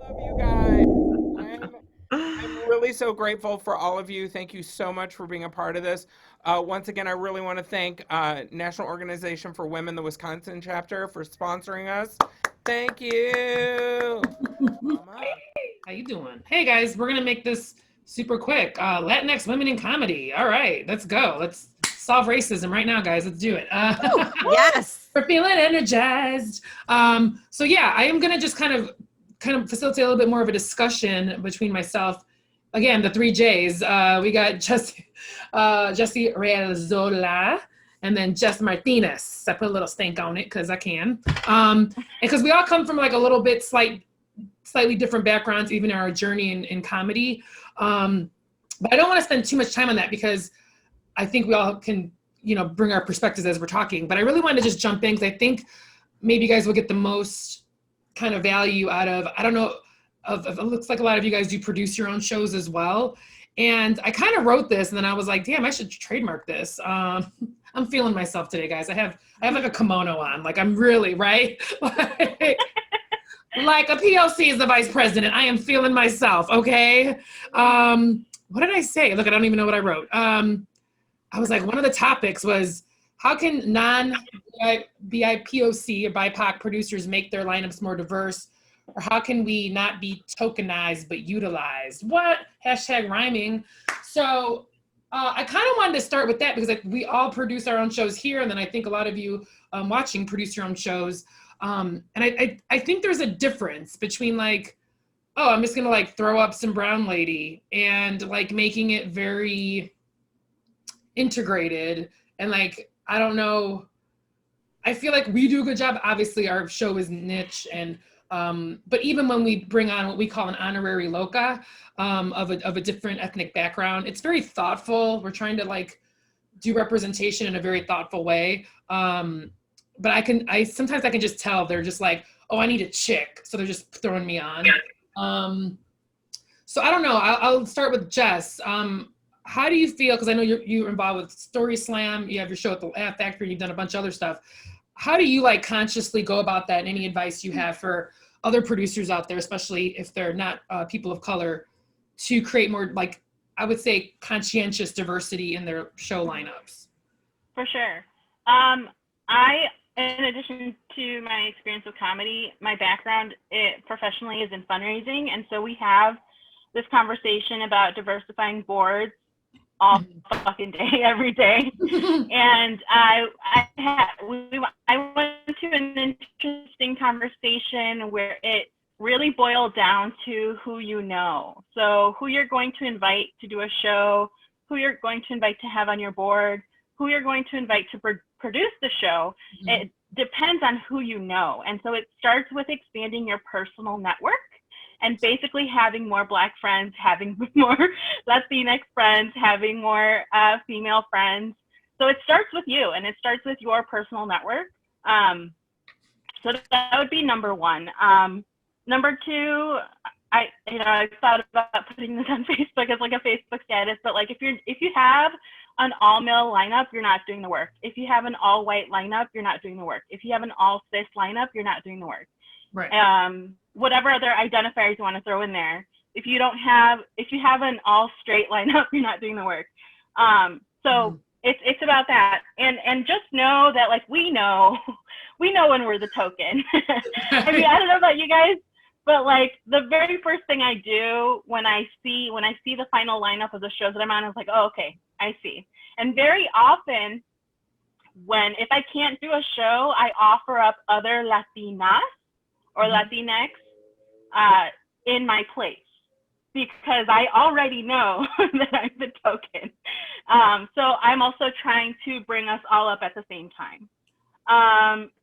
love you guys. I'm really so grateful for all of you. Thank you so much for being a part of this. Once again, I really want to thank National Organization for Women, the Wisconsin chapter, for sponsoring us. Thank you. Mama. How you doing? Hey guys, we're gonna make this super quick. Latinx women in comedy. All right, let's go. Let's solve racism right now, guys. Let's do it. Yes. We're feeling energized. So yeah, I am gonna just kind of facilitate a little bit more of a discussion between myself. Again, the three J's. We got Jessi Realzola, and then Jess Martínez. I put a little stank on it because I can. And because we all come from like a little bit slightly different backgrounds, even in our journey in comedy. But I don't want to spend too much time on that because I think we all can, bring our perspectives as we're talking. But I really wanted to just jump in because I think maybe you guys will get the most kind of value out of, I don't know, it looks like a lot of you guys do produce your own shows as well. And I kind of wrote this and then I was like, damn, I should trademark this. I'm feeling myself today, guys. I have like a kimono on, like I'm really, right? Like a POC is the vice president. I am feeling myself, okay? What did I say? Look, I don't even know what I wrote. I was like, one of the topics was, how can non-BIPOC or BIPOC producers make their lineups more diverse? Or how can we not be tokenized but utilized? What? Hashtag rhyming. So I kind of wanted to start with that because like we all produce our own shows here. And then I think a lot of you watching produce your own shows. And I think there's a difference between like, oh, I'm just gonna like throw up some brown lady and like making it very integrated and like, I don't know, I feel like we do a good job. Obviously our show is niche and but even when we bring on what we call an honorary loca of a different ethnic background, it's very thoughtful. We're trying to like do representation in a very thoughtful way. But sometimes I can just tell they're just like, oh, I need a chick. So they're just throwing me on. So I don't know. I'll start with Jess. How do you feel? Because I know you're involved with Story Slam. You have your show at the Laugh Factory. You've done a bunch of other stuff. How do you like consciously go about that? And any advice you have for other producers out there, especially if they're not people of color, to create more like, I would say, conscientious diversity in their show lineups? For sure. In addition to my experience with comedy, my background professionally is in fundraising. And so we have this conversation about diversifying boards all fucking day, every day. And I went to an interesting conversation where it really boiled down to who you know. So who you're going to invite to do a show, who you're going to invite to have on your board, who you're going to invite to produce the show. It depends on who you know. And so it starts with expanding your personal network and basically having more Black friends, having more Latinx friends, having more female friends. So it starts with you and it starts with your personal network. So that would be number one. Number two, I thought about putting this on Facebook as like a Facebook status, but like if you have an all male lineup, you're not doing the work. If you have an all white lineup, you're not doing the work. If you have an all cis lineup, you're not doing the work. Right. Whatever other identifiers you want to throw in there. If you have an all straight lineup, you're not doing the work. So it's about that. And just know that like we know when we're the token. I mean, I don't know about you guys, but like the very first thing I do when I see the final lineup of the shows that I'm on is like, oh, okay, I see. And very often if I can't do a show, I offer up other Latinas or Latinx in my place because I already know that I'm the token. So I'm also trying to bring us all up at the same time.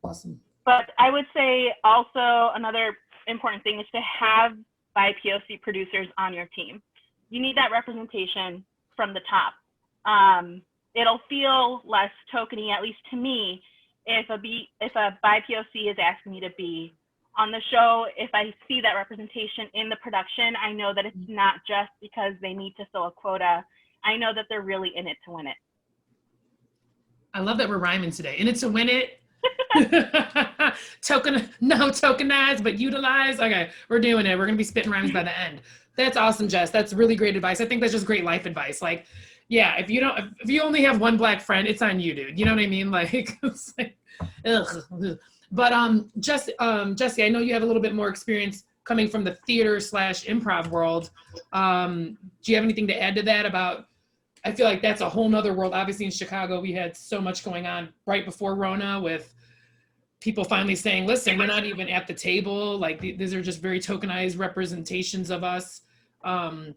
Awesome. But I would say also another important thing is to have BIPOC producers on your team. You need that representation from the top. It'll feel less tokeny, at least to me, if a BIPOC is asking me to be on the show. If I see that representation in the production, I know that it's not just because they need to fill a quota. I know that they're really in it to win it. I love that we're rhyming today. In it to win it. No tokenize, but utilize. Okay, we're doing it. We're gonna be spitting rhymes by the end. That's awesome, Jess. That's really great advice. I think that's just great life advice. Like, yeah, if you only have one Black friend, it's on you, dude. You know what I mean? Like, it's like ugh. But Jesse, I know you have a little bit more experience coming from the theater / improv world. Do you have anything to add to that about? I feel like that's a whole nother world. Obviously in Chicago, we had so much going on right before Rona with people finally saying, listen, we're not even at the table. Like these are just very tokenized representations of us. And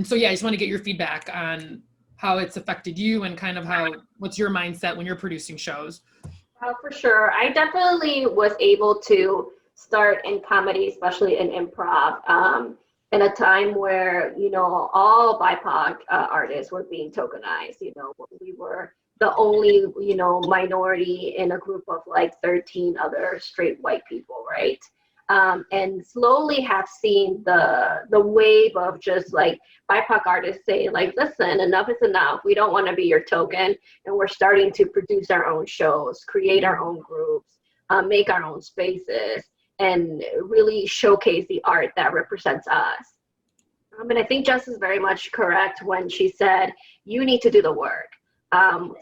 so, yeah, I just want to get your feedback on how it's affected you and kind of what's your mindset when you're producing shows? For sure. I definitely was able to start in comedy, especially in improv, in a time where, all BIPOC artists were being tokenized. We were the only, minority in a group of like 13 other straight white people, right? And slowly have seen the wave of just like BIPOC artists say like, listen, enough is enough. We don't want to be your token. And we're starting to produce our own shows, create our own groups, make our own spaces, and really showcase the art that represents us. And I think Jess is very much correct when she said, you need to do the work.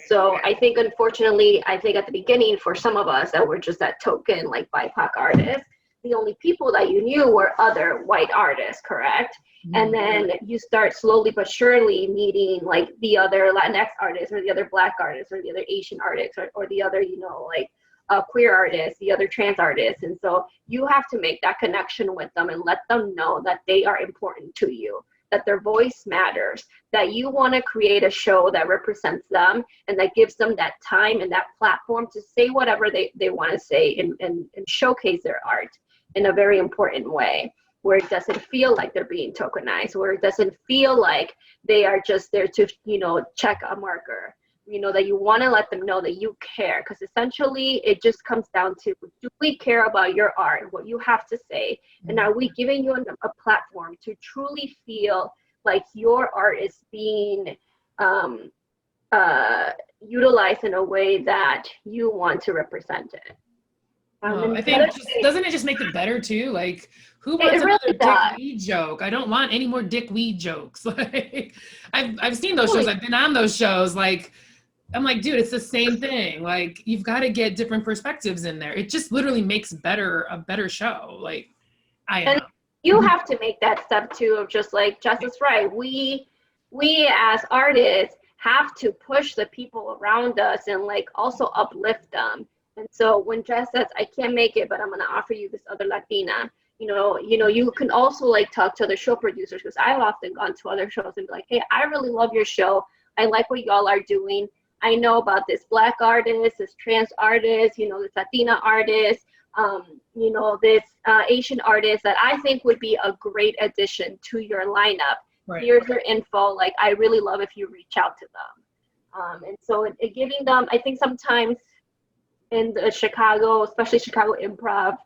So I think, unfortunately, at the beginning for some of us that were just that token like BIPOC artists, the only people that you knew were other white artists, correct? Mm-hmm. And then you start slowly but surely meeting like the other Latinx artists or the other Black artists or the other Asian artists or the other, queer artists, the other trans artists. And so you have to make that connection with them and let them know that they are important to you, that their voice matters, that you want to create a show that represents them and that gives them that time and that platform to say whatever they want to say and showcase their art in a very important way, where it doesn't feel like they're being tokenized, where it doesn't feel like they are just there to, check a marker, that you want to let them know that you care. Because essentially it just comes down to, do we care about your art, what you have to say? And are we giving you a platform to truly feel like your art is being utilized in a way that you want to represent it? I think doesn't it just make it better too? Like, who wants another Dick Weed joke? I don't want any more Dick Weed jokes. Like, I've seen those shows. I've been on those shows. Like, I'm like, dude, it's the same thing. Like, you've got to get different perspectives in there. It just literally makes a better show. Like, you have to make that step too of just like Jess is right. We as artists have to push the people around us and like also uplift them. And so when Jess says, I can't make it, but I'm going to offer you this other Latina, you can also like talk to other show producers, because I've often gone to other shows and be like, hey, I really love your show. I like what y'all are doing. I know about this Black artist, this trans artist, this Latina artist, this Asian artist that I think would be a great addition to your lineup. Right. Here's your info. Like, I really love if you reach out to them. And so giving them, I think sometimes in the Chicago, especially Chicago improv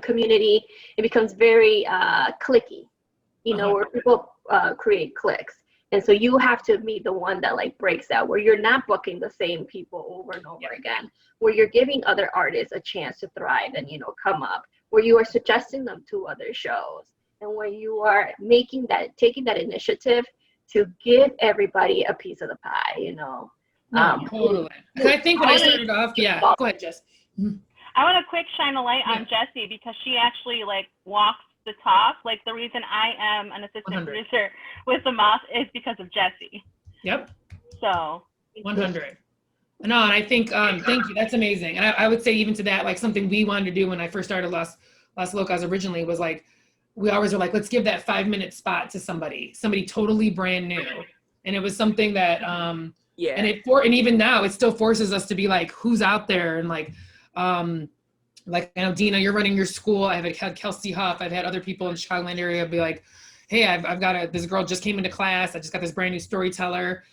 community, it becomes very cliquey, where people create cliques. And so you have to be the one that like breaks that, where you're not booking the same people over and over again, where you're giving other artists a chance to thrive and, come up, where you are suggesting them to other shows, and where you are taking that initiative to give everybody a piece of the pie, No, totally. Because I think when I started off, go ahead, Jess. I want to quick shine a light on Jessie, because she actually like walks the talk. Like, the reason I am an assistant 100. producer with the Moss is because of Jessie. Yep. So 100. No, and I think thank you. That's amazing. And I would say even to that, like something we wanted to do when I first started Las Locas originally was like, we always were like, let's give that 5-minute spot to somebody totally brand new. And it was something that and even now it still forces us to be like, who's out there? And like I know, Dina, you're running your school. I've had Kelsey Huff. I've had other people in the Chicagoland area be like, hey, I've got this girl just came into class. I just got this brand new storyteller.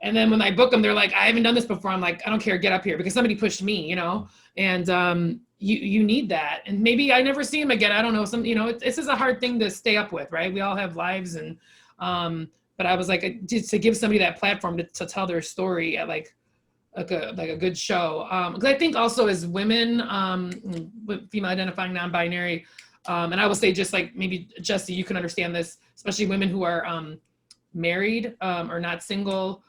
And then when I book them, they're like, I haven't done this before. I'm like, I don't care, get up here, because somebody pushed me, and you need that. And maybe I never see them again. I don't know. This is a hard thing to stay up with, right? We all have lives. And, but I was like, to give somebody that platform to tell their story at like like a good show. Because I think also as women, with female identifying, non-binary, and I will say just like maybe Jessi, you can understand this, especially women who are married or not single.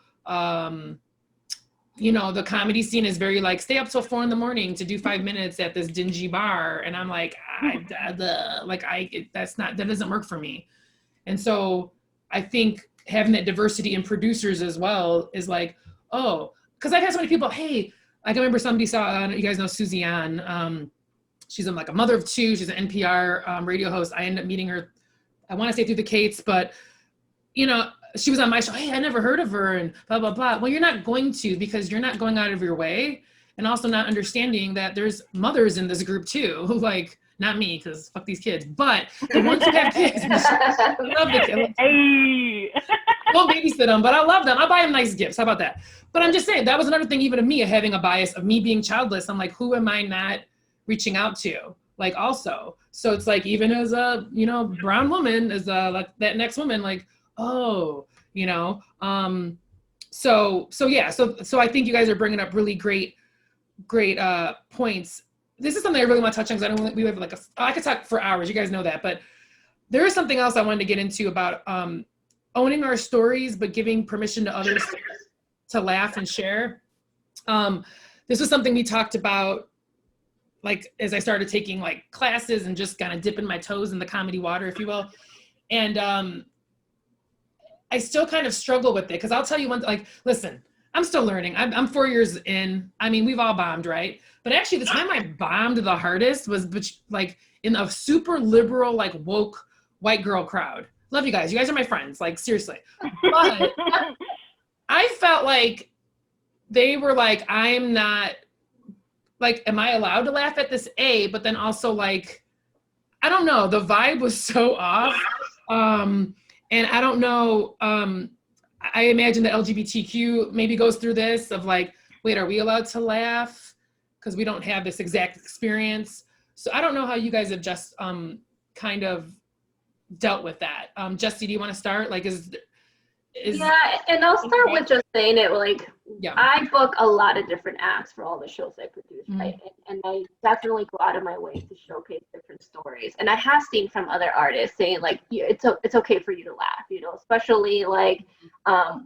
You know, the comedy scene is very like, stay up till 4 a.m. to do 5 minutes at this dingy bar. And I'm like, that doesn't work for me. And so I think having that diversity in producers as well is like, oh, because I've had so many people, hey, I can remember somebody saw, you guys know Susie Ann. She's like a mother of two. She's an NPR radio host. I ended up meeting her, I want to say through the Kates, but you know, she was on my show. Hey, I never heard of her and blah, blah, blah. Well, you're not going to, because you're not going out of your way, and also not understanding that there's mothers in this group too, who like, not me, because fuck these kids, but the ones who have kids, I love the kids. Hey. I won't babysit them, but I love them. I'll buy them nice gifts. How about that? But I'm just saying, that was another thing, even of me having a bias of me being childless. I'm like, who am I not reaching out to? Like also, so it's like, even as a, you know, brown woman, as like that next woman, like, oh, you know, so I think you guys are bringing up really great points. This is something I really want to touch on, because I don't, we have like I could talk for hours, you guys know that, but there is something else I wanted to get into about owning our stories, but giving permission to others to laugh and share. This was something we talked about, like, as I started taking like classes and just kind of dipping my toes in the comedy water, if you will. And I still kind of struggle with it, because I'll tell you one, like, listen, I'm still learning. I'm 4 years in. I mean, we've all bombed, right? But actually the time I bombed the hardest was like in a super liberal, like woke white girl crowd. Love you guys. You guys are my friends, like seriously. But I felt like they were like, I'm not, like, am I allowed to laugh at this? But then also like, I don't know, the vibe was so off. And I don't know, I imagine the LGBTQ maybe goes through this of like, wait, are we allowed to laugh? Because we don't have this exact experience. So I don't know how you guys have just kind of dealt with that. Jessi, do you want to start? Like, yeah, and I'll start with just saying it, like, yeah. I book a lot of different acts for all the shows I produce, right? And I definitely go out of my way to showcase different stories. And I have seen from other artists saying like, yeah, it's okay for you to laugh, you know, especially like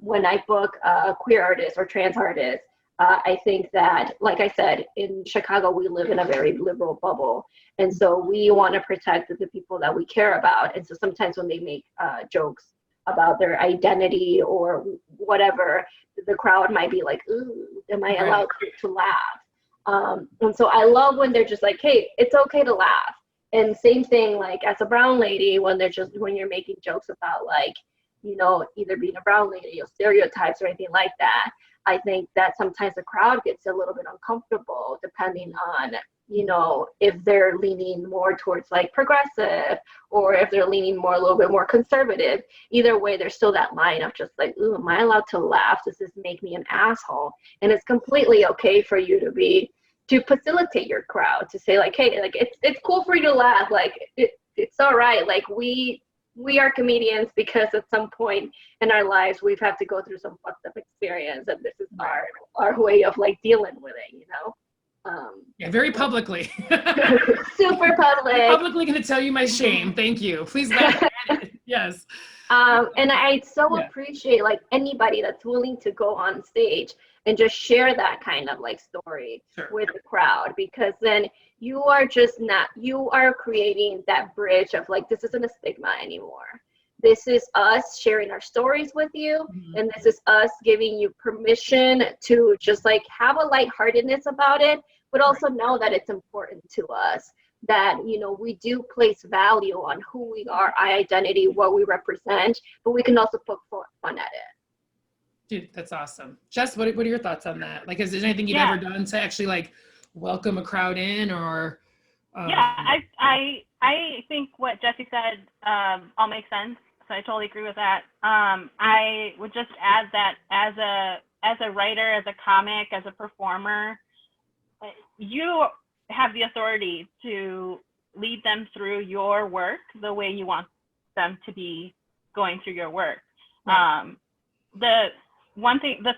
when I book queer artists or trans artists. I think that, like I said, in Chicago, we live in a very liberal bubble. And so we want to protect the people that we care about. And so sometimes when they make jokes about their identity or whatever, the crowd might be like, ooh, am I allowed to laugh? And so I love when they're just like, hey, it's okay to laugh. And same thing, like as a brown lady, when you're making jokes about like, you know, either being a brown lady or stereotypes or anything like that, I think that sometimes the crowd gets a little bit uncomfortable depending on, you know, if they're leaning more towards like progressive or if they're leaning more a little bit more conservative. Either way, there's still that line of just like, ooh, am I allowed to laugh? Does this make me an asshole? And it's completely okay for you to facilitate your crowd, to say like, hey, like it's cool for you to laugh. Like it's all right. Like we are comedians because at some point in our lives we've had to go through some fucked up experience, and this is our way of like dealing with it, you know. Yeah, very publicly. Super public. I'm publicly going to tell you my shame. Thank you. Please laugh at it. Yes. And I so appreciate like anybody that's willing to go on stage and just share that kind of like story with the crowd, because then you are creating that bridge of like, this isn't a stigma anymore. This is us sharing our stories with you. And this is us giving you permission to just like have a lightheartedness about it, but also know that it's important to us, that, you know, we do place value on who we are, our identity, what we represent, but we can also poke fun at it. Dude, that's awesome. Jess, what are your thoughts on that? Like, is there anything you've ever done to actually like welcome a crowd in, or? I think what Jessi said all makes sense. So I totally agree with that. I would just add that as a writer, as a comic, as a performer, you have the authority to lead them through your work the way you want them to be going through your work. The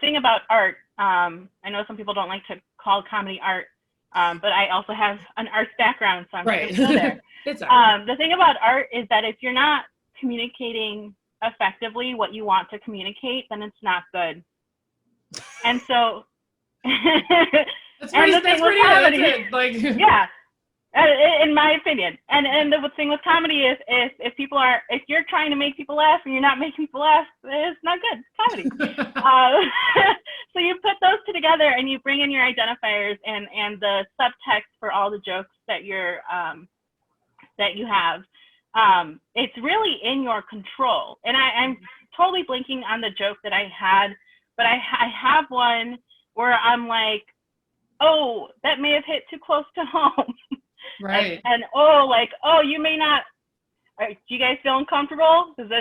thing about art I know some people don't like to call comedy art, but I also have an arts background, so I'm Right. going to go there. It's art. The thing about art is that if you're not communicating effectively what you want to communicate, then it's not good. And so, That's pretty, and the thing with comedy, like, yeah, in my opinion. And the thing with comedy is if you're trying to make people laugh and you're not making people laugh, it's not good. It's comedy. So you put those two together and you bring in your identifiers and the subtext for all the jokes that that you have. It's really in your control. And I'm totally blanking on the joke that I had, but I have one where I'm like, oh, that may have hit too close to home. right. And you may not. Do you guys feel uncomfortable? Because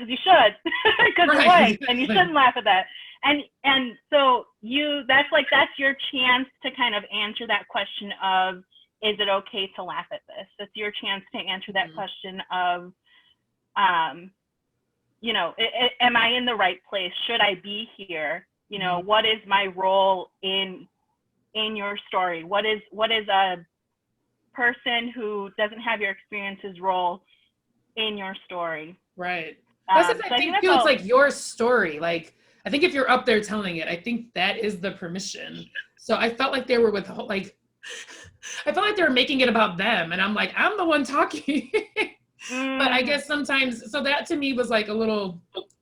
you should, because Right. you're white, and you shouldn't laugh at that. And so that's your chance to kind of answer that question of, is it okay to laugh at this? It's your chance to answer that question of, am I in the right place? Should I be here? What is my role in your story? What is a person who doesn't have your experiences role in your story? Right. That's the thing too. It's like your story. Like, I think if you're up there telling it, I think that is the permission. So I felt like they were I felt like they were making it about them, and I'm like, I'm the one talking. But I guess sometimes, so that to me was like a little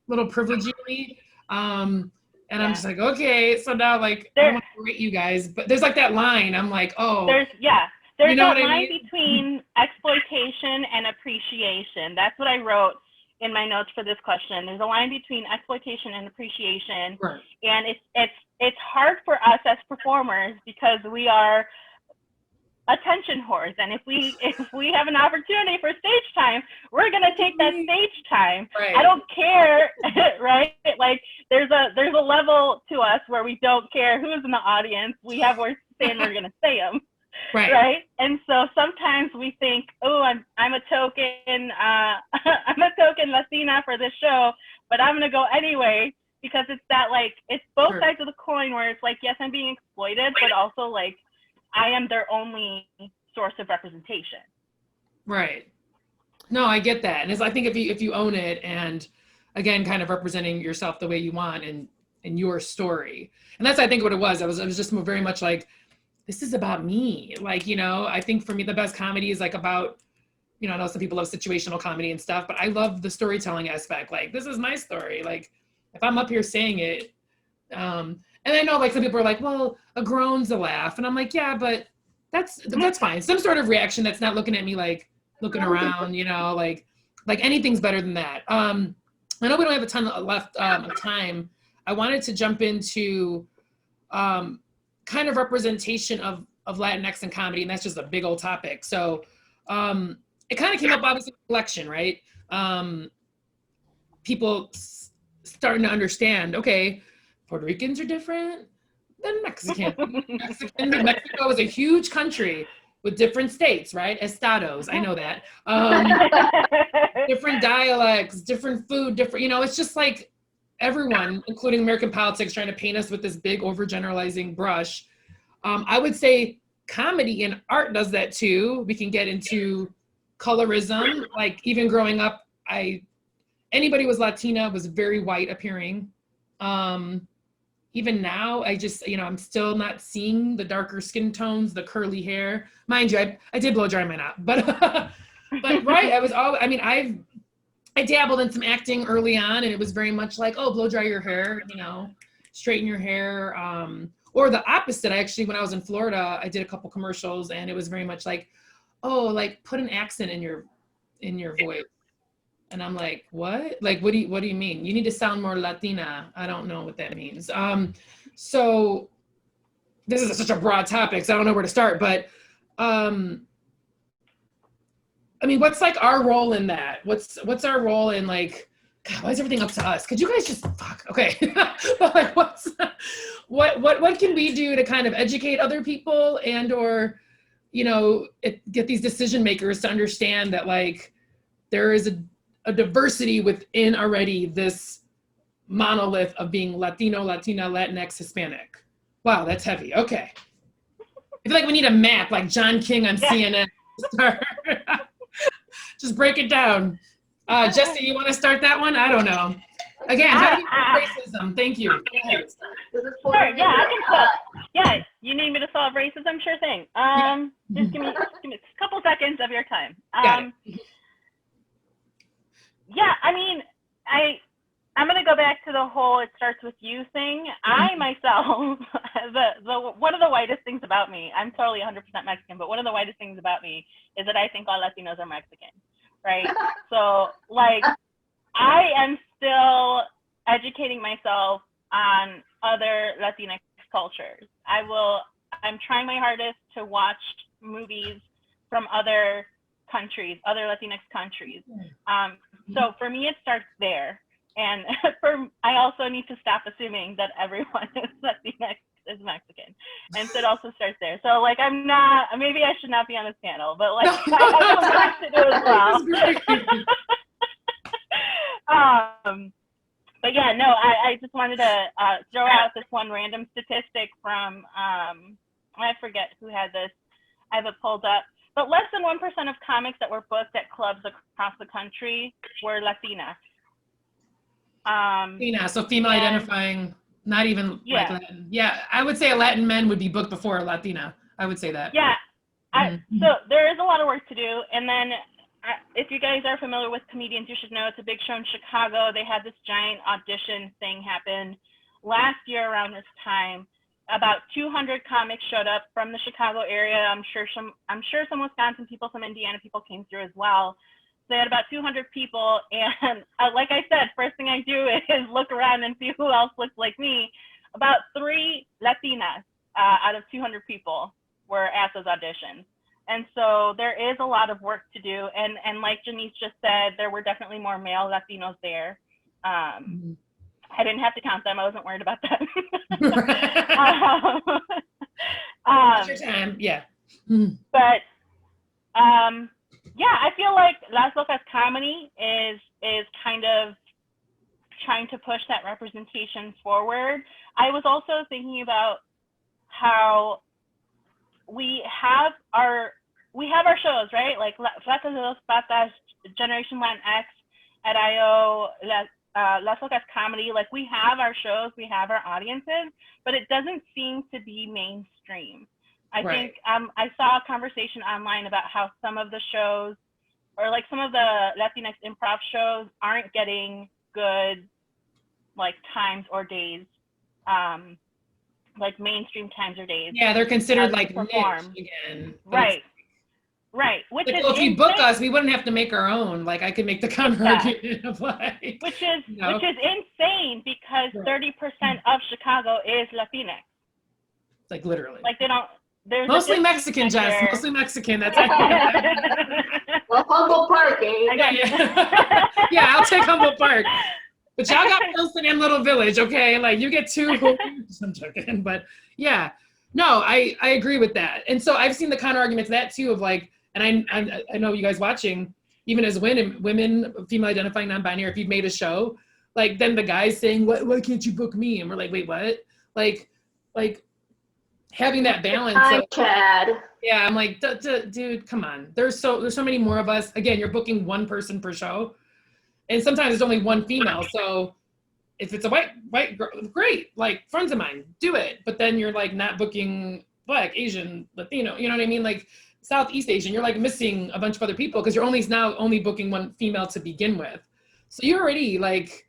privileging. And I'm just like, okay, so now like I don't want to rate you guys, but there's like that line. I'm like, oh, there's you know that what I line mean? between exploitation and appreciation. That's what I wrote in my notes for this question. There's a line between exploitation and appreciation, Right. and it's hard for us as performers because we are attention whores, and if we have an opportunity for stage time, we're gonna take that stage time. Right. I don't care, right? Like there's a level to us where we don't care who's in the audience. We have words to say and we're gonna say them. Right. And so sometimes we think, oh, I'm a token I'm a token Latina for this show, but I'm gonna go anyway, because it's that, like, it's both sides of the coin where it's like, yes, I'm being exploited, but also like I am their only source of representation. Right. No, I get that. And I think if you own it, and again, kind of representing yourself the way you want and your story. And that's, I think, what it was. I was just very much like, this is about me. Like, I think for me, the best comedy is like about, I know some people love situational comedy and stuff, but I love the storytelling aspect. Like, this is my story. Like, if I'm up here saying it, and I know like some people are like, well, a groan's a laugh. And I'm like, yeah, but that's fine. Some sort of reaction that's not looking at me like looking around, like anything's better than that. I know we don't have a ton left of time. I wanted to jump into kind of representation of Latinx in comedy, and that's just a big old topic. So it kind of came up obviously with election, right? People starting to understand, okay, Puerto Ricans are different than Mexicans. Mexico is a huge country with different states, right? Estados, I know that. Different dialects, different food, different, it's just like everyone, including American politics, trying to paint us with this big overgeneralizing brush. I would say comedy and art does that too. We can get into colorism. Like even growing up, anybody who was Latina was very white appearing. Even now, I just, I'm still not seeing the darker skin tones, the curly hair. Mind you, I did blow dry mine out, but right, I dabbled in some acting early on, and it was very much like, oh, blow dry your hair, straighten your hair. Or the opposite. When I was in Florida, I did a couple commercials, and it was very much like, oh, like put an accent in your voice. And I'm like, what? Like, what do you mean? You need to sound more Latina. I don't know what that means. So this is such a broad topic, so I don't know where to start, but what's like our role in that? What's our role in like, God, why is everything up to us? Could you guys just fuck? Okay. But like, what can we do to kind of educate other people and or, get these decision makers to understand that like there is a diversity within already this monolith of being Latino, Latina, Latinx, Hispanic. Wow, that's heavy. Okay. I feel like we need a map like John King on CNN. Just break it down. Jesse, you want to start that one? I don't know. Again, how do you racism? Thank you. Sure, yeah, I can solve. Yeah, you need me to solve racism? Sure thing. Just give me a couple seconds of your time. Yeah, I mean, I'm gonna go back to the whole "it starts with you" thing. I myself, one of the whitest things about me, I'm totally 100% Mexican, but one of the whitest things about me is that I think all Latinos are Mexican, right? So like, I am still educating myself on other Latinx cultures. I'm trying my hardest to watch movies from other countries, other Latinx countries. So for me, it starts there. And I also need to stop assuming that everyone is Latinx is Mexican. And so it also starts there. So like, maybe I should not be on this panel, but like, I have to do as well. But yeah, no, I just wanted to throw out this one random statistic from, I forget who had this. I have it pulled up. But less than 1% of comics that were booked at clubs across the country were Latina. So female identifying, not even like Latin. Yeah, I would say a Latin man would be booked before a Latina. I would say that. Yeah, so there is a lot of work to do. And then if you guys are familiar with comedians, you should know it's a big show in Chicago. They had this giant audition thing happen last year around this time. About 200 comics showed up from the Chicago area. I'm sure some Wisconsin people, some Indiana people came through as well. So they had about 200 people, and like I said, first thing I do is look around and see who else looks like me. About 3 Latinas out of 200 people were at those auditions. And so there is a lot of work to do. And like Janice just said, there were definitely more male Latinos there. I didn't have to count them. I wasn't worried about that. Your time, yeah. But yeah, I feel like Las Locas comedy is kind of trying to push that representation forward. I was also thinking about how we have our shows, right? Like Flacas de Dos Patas, Generation Latinx, at IO, Las Locas comedy. Like we have our shows, we have our audiences, but it doesn't seem to be mainstream. I think I saw a conversation online about how some of the shows, or like some of the Latinx improv shows, aren't getting good like times or days, like mainstream times or days. Yeah, they're considered like niche again. Right. Which like, is well, if you book us, we wouldn't have to make our own. Like I could make the counter argument of like, which is insane because 30% of Chicago is Latinx. Like literally. Like they don't. There's mostly Mexican, Jess. Mostly Mexican. That's well, Humboldt Park, eh? Yeah, I'll take Humboldt Park. But y'all got Pilsen and Little Village, okay? Like you get 2. I'm joking, but yeah. No, I agree with that. And so I've seen the counter argument to that too of like, and I know you guys watching, even as women, female identifying, non-binary, if you've made a show, like then the guys saying, why can't you book me? And we're like, wait, what? Like having that balance. Hi, Chad. Yeah, I'm like, dude, come on. There's so many more of us. Again, you're booking one person per show, and sometimes there's only one female. So if it's a white girl, great. Like friends of mine, do it. But then you're like not booking Black, Asian, Latino. You know what I mean? Like Southeast Asian. You're like missing a bunch of other people because you're only booking one female to begin with. So you're already like,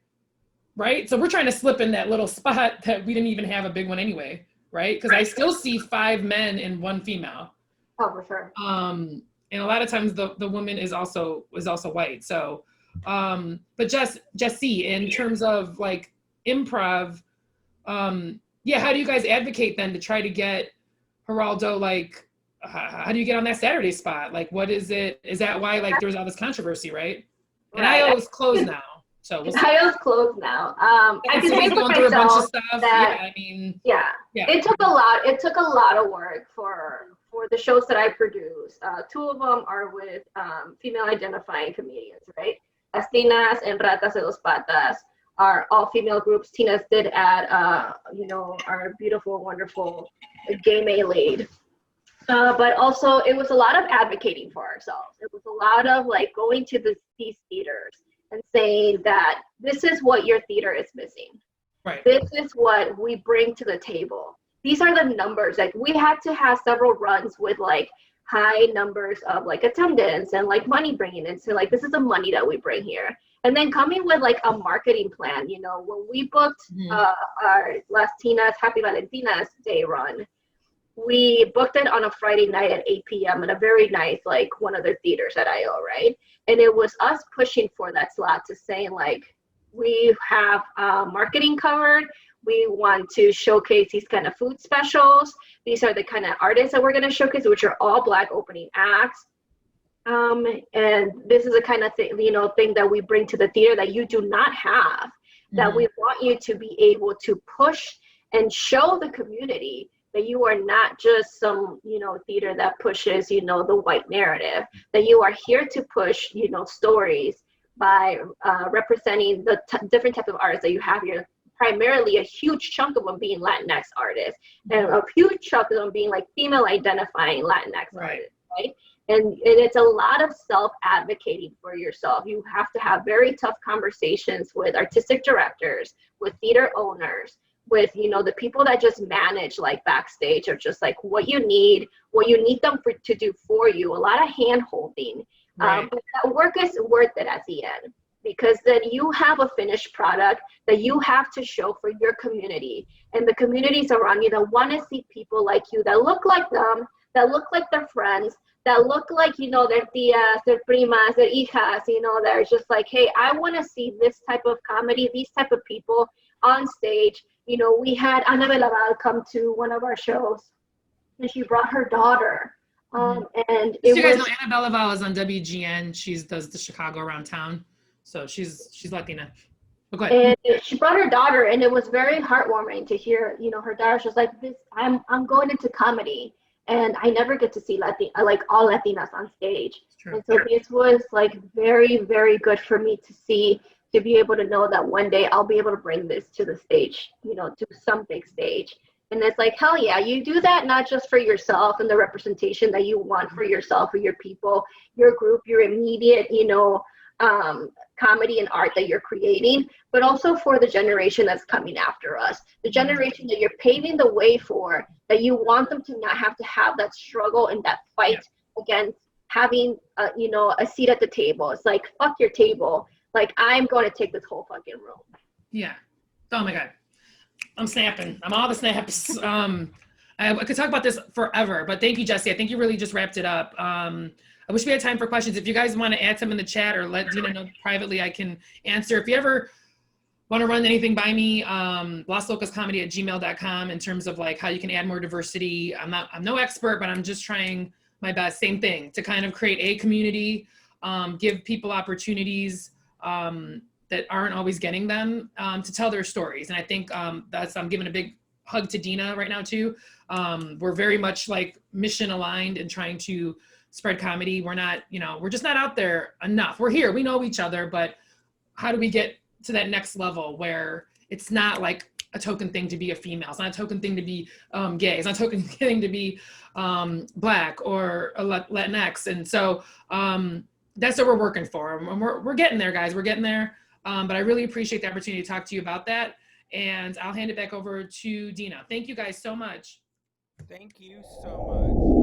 right? So we're trying to slip in that little spot that we didn't even have a big one anyway. Right? Because I still see 5 men and 1 female. Oh, for sure. And a lot of times the woman is also white. So, but Jesse, in terms of like improv, how do you guys advocate then to try to get Geraldo, like, how do you get on that Saturday spot? Like, what is it? Is that why like there's all this controversy, right? And IO is closed now. So IO's closed now. I can say going through a bunch of stuff. It took a lot. It took a lot of work for the shows that I produce. 2 of them are with female identifying comedians, right? Latinas and Ratas de Dos Patas our all-female groups. Tina's did add, you know, our beautiful, wonderful gay May lead. But also it was a lot of advocating for ourselves. It was a lot of like going to these theaters and saying that this is what your theater is missing. Right. This is what we bring to the table. These are the numbers. Like we had to have several runs with like high numbers of like attendance and like money bringing in. So like, this is the money that we bring here. And then coming with like a marketing plan, you know, when we booked our Latinas, Happy Valentinas Day run, we booked it on a Friday night at 8 p.m. at a very nice, like one of their theaters at IO, right? And it was us pushing for that slot to say like, we have marketing covered. We want to showcase these kind of food specials. These are the kind of artists that we're going to showcase, which are all Black opening acts. And this is the kind of thing, you know, thing that we bring to the theater that you do not have, that we want you to be able to push and show the community that you are not just some, you know, theater that pushes, you know, the white narrative, that you are here to push, you know, stories by representing the different types of artists that you have here. Primarily a huge chunk of them being Latinx artists, and a huge chunk of them being like female identifying Latinx artists, right? And it's a lot of self-advocating for yourself. You have to have very tough conversations with artistic directors, with theater owners, with, you know, the people that just manage like backstage, or just like what you need them to do for you. A lot of hand holding, but that work is worth it at the end, because then you have a finished product that you have to show for your community and the communities around you that want to see people like you, that look like them, that look like their friends, that look like, you know, their tias, their primas, their hijas, you know, they're just like, hey, I want to see this type of comedy, these type of people on stage. You know, we had Annabella Val come to one of our shows, and she brought her daughter. And it you guys know Annabella Val is on WGN. She does the Chicago Around Town. So she's Latina. But go ahead. And she brought her daughter, and it was very heartwarming to hear, you know, her daughter's just like, this, I'm going into comedy, and I never get to see like all Latinas on stage. And so this was like very, very good for me to see, to be able to know that one day I'll be able to bring this to the stage, you know, to some big stage. And it's like, hell yeah, you do that not just for yourself and the representation that you want for yourself, for your people, your group, your immediate, you know, comedy and art that you're creating, but also for the generation that's coming after us, the generation that you're paving the way for, that you want them to not have to have that struggle and that fight against having, you know, a seat at the table. It's like, fuck your table. Like, I'm going to take this whole fucking room. Yeah. Oh my God. I'm snapping. I'm all the snaps. I could talk about this forever, but thank you, Jessi. I think you really just wrapped it up. I wish we had time for questions. If you guys want to add some in the chat or let Dina know privately, I can answer. If you ever want to run anything by me, loslocascomedy@gmail.com in terms of like how you can add more diversity. I'm no expert, but I'm just trying my best. Same thing, to kind of create a community, give people opportunities that aren't always getting them, to tell their stories. And I think I'm giving a big hug to Dina right now too. We're very much like mission aligned and trying to spread comedy. We're not, you know, we're just not out there enough. We're here, we know each other, but how do we get to that next level where it's not like a token thing to be a female, it's not a token thing to be gay, it's not a token thing to be Black or a Latinx. And so that's what we're working for. And we're getting there, guys, we're getting there. But I really appreciate the opportunity to talk to you about that. And I'll hand it back over to Dina. Thank you guys so much. Thank you so much.